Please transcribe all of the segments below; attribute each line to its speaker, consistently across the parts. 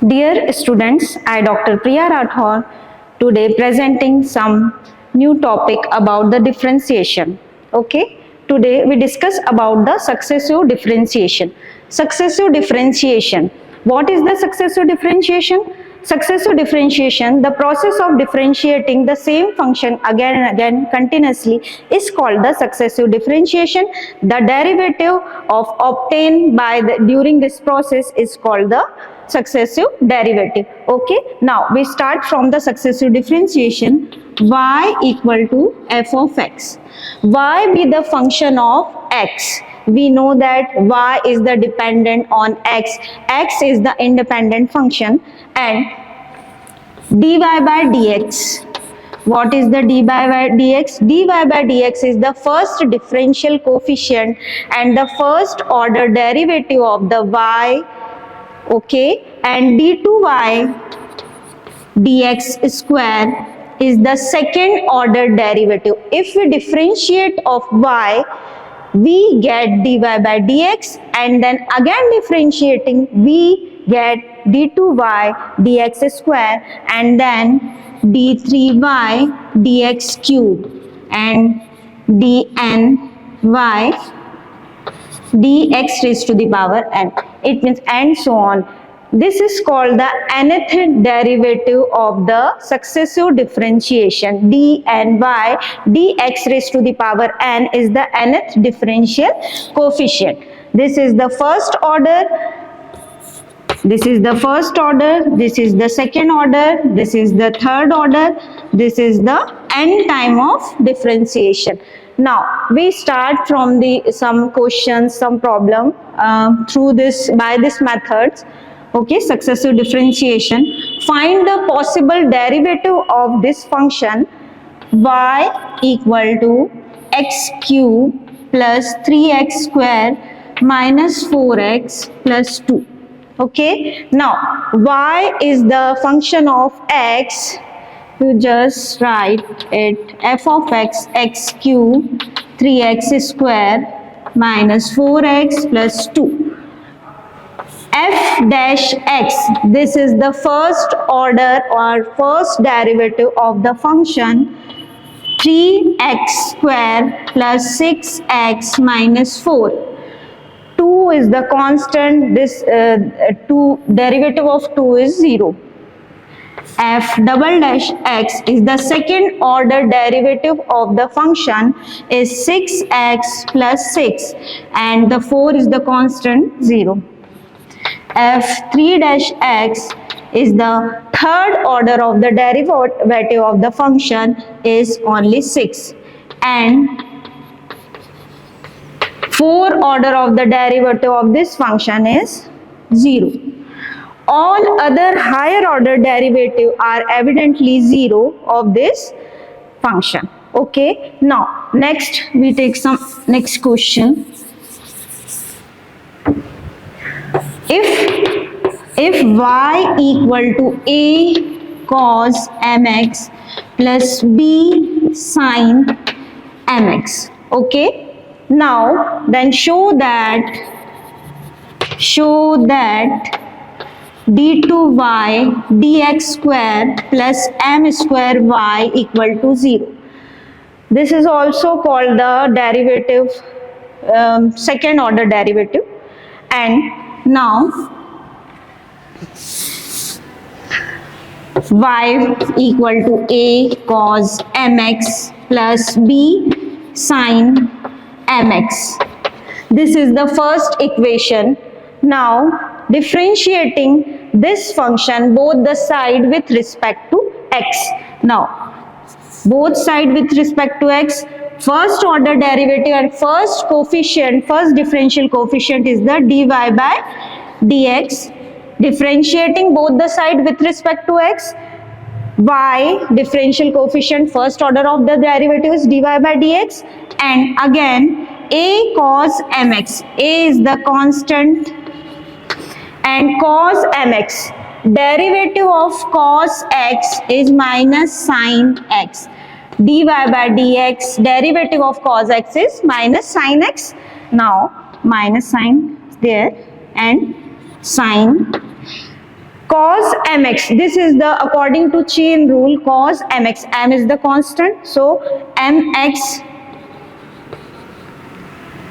Speaker 1: Dear students, I Dr. Priya Rathore today presenting some new topic about the differentiation. Okay, today we discuss about the successive differentiation. Successive differentiation. What is the successive differentiation? Successive differentiation, the process of differentiating the same function again and again continuously is called the successive differentiation. The derivative of obtained by during this process is called the successive derivative. Okay, now we start from the successive differentiation. Y equal to f of x. Y be the function of x. We know that y is the dependent on x. X is the independent function, and dy by dx. What is the dy by dx? Dy by dx is the first differential coefficient and the first order derivative of the y. Okay, and d2y dx square is the second order derivative. If we differentiate of y, we get dy by dx, and then again differentiating we get d2y dx square, and then d3y dx cube, and dny dx raised to the power n. It means and so on. This is called the nth derivative of the successive differentiation. D and y dx raised to the power n is the nth differential coefficient. This is the first order. This is the first order. This is the second order. This is the third order. This is the n time of differentiation. Now we start from some questions, some problem through this by this methods. Okay, successive differentiation. Find the possible derivative of this function y equal to x cube plus 3x square minus 4x plus 2. Okay, now y is the function of x. You just write it f of x, x cube 3x square minus 4x plus 2. F dash x, this is the first order or first derivative of the function 3x square plus 6x minus 4. 2 is the constant. This 2 derivative of 2 is 0. F double dash x is the second order derivative of the function is 6x plus 6, and the 4 is the constant 0. F3 dash x is the third order of the derivative of the function is only 6, and 4 order of the derivative of this function is 0. All other higher order derivative are evidently 0 of this function. Okay, now next we take some next question. If y equal to a cos mx plus b sin mx, okay, now then show that d2y dx square plus m square y equal to 0. This is also called the derivative, second order derivative. And now y equal to a cos mx plus b sin mx. This is the first equation. Now differentiating this function both the side with respect to x. Now both side with respect to x, first order derivative and first coefficient, first differential coefficient is the dy by dx. Differentiating both the side with respect to x, y differential coefficient first order of the derivative is dy by dx, and again a cos mx, a is the constant, and cos mx, derivative of cos x is minus sin x. Dy by dx, derivative of cos x is minus sin x. Now minus sign there and sin cos mx, this is the according to chain rule, cos mx, m is the constant, so mx,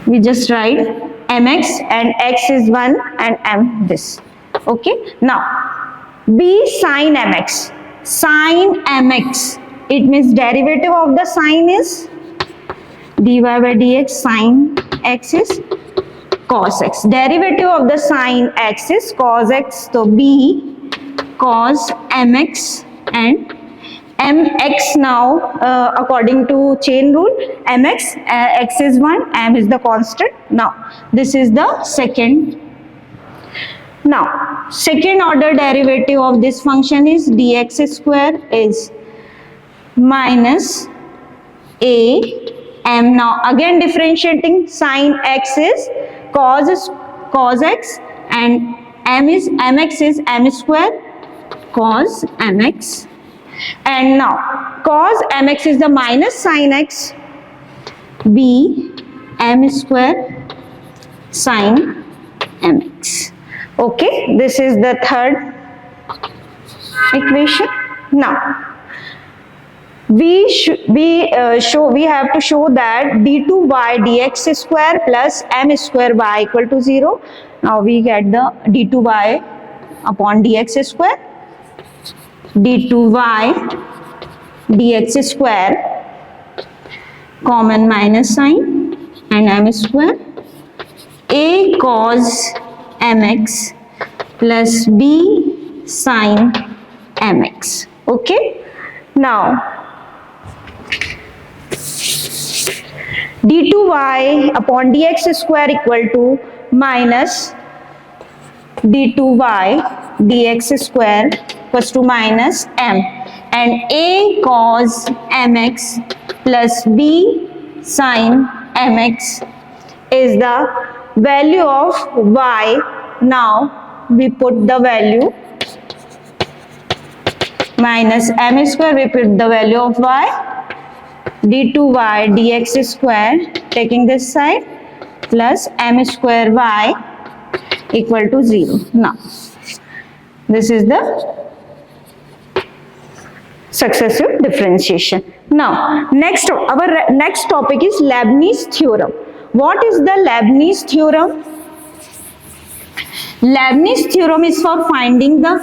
Speaker 1: we just write mx and x is 1 and m this. Okay, now b sin mx, sin mx, it means derivative of the sin is dy by dx, sin x is cos x, derivative of the sin x is cos x, so b cos mx and mx, now according to chain rule, mx, x is 1, m is the constant. Now this is the second. Now second order derivative of this function is dx square is minus a m. Now again differentiating, sin x is cos x and m is mx is m square cos mx, and now cos mx is the minus sin x, b m square sin mx. Okay, this is the third equation. Now we have to show that d2y dx square plus m square y equal to 0. Now we get the d2y upon dx square, d2y dx square, common minus sign, and m square, a cos mx plus b sin mx. Okay, now d2y upon dx square equal to minus d2y dx square equals to minus m, and a cos mx plus b sin mx is the value of y. Now we put the value minus m square, we put the value of y, d2y dx square taking this side plus m square y equal to 0. Now this is the successive differentiation. Now our next topic is Leibniz theorem. What is the Leibniz theorem? Leibniz theorem is for finding the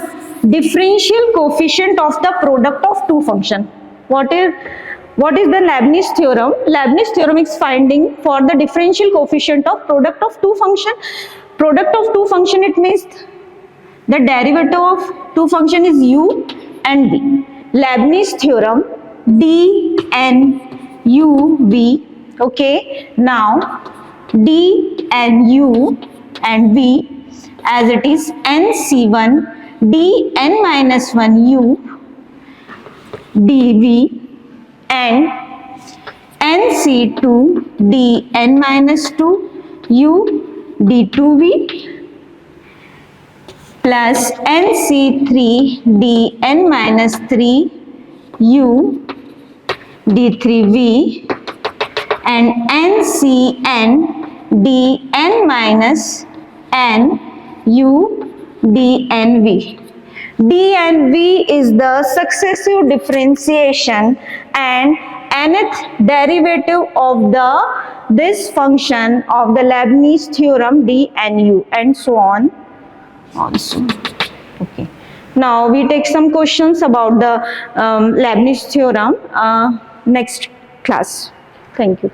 Speaker 1: differential coefficient of the product of two functions. What is the Leibniz theorem? Leibniz theorem is finding for the differential coefficient of product of two function. Product of two function, it means the derivative of two function is u and v. Leibniz theorem d n u v. Okay, now d n u and v as it is nc1 d n minus 1 u dv and nc2 d n minus 2 u d2v plus nc3 d n minus 3 u d3v and ncn d n minus n u dnv. dnv is the successive differentiation and nth derivative of this function of the Leibniz theorem d n u, and so on also. Okay, now we take some questions about the Leibniz theorem next class. Thank you.